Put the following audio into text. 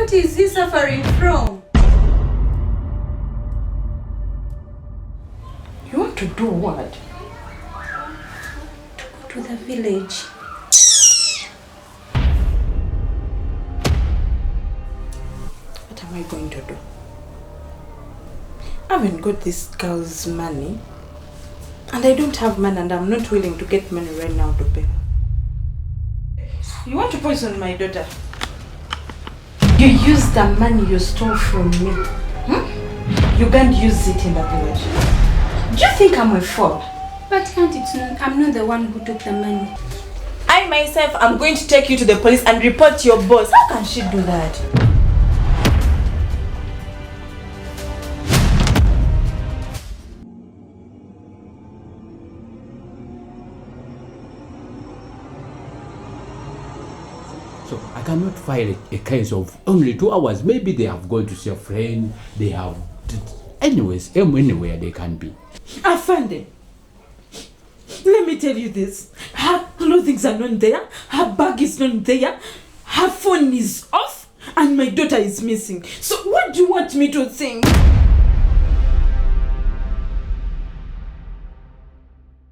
What is he suffering from? You want to do what? To go to the village. What am I going to do? I haven't got this girl's money. And I don't have money, and I'm not willing to get money right now to pay her. You want to poison my daughter? You use the money you stole from me. You can't use it in the village. Do you think I'm a fool? But Aunt, I'm not the one who took the money. I myself am going to take you to the police and report your boss. How can she do that? So I cannot file a case of only 2 hours. Maybe they have gone to see a friend. They have, anyways, anywhere they can be. Afande, let me tell you this. Her clothing are not there. Her bag is not there. Her phone is off. And my daughter is missing. So what do you want me to think?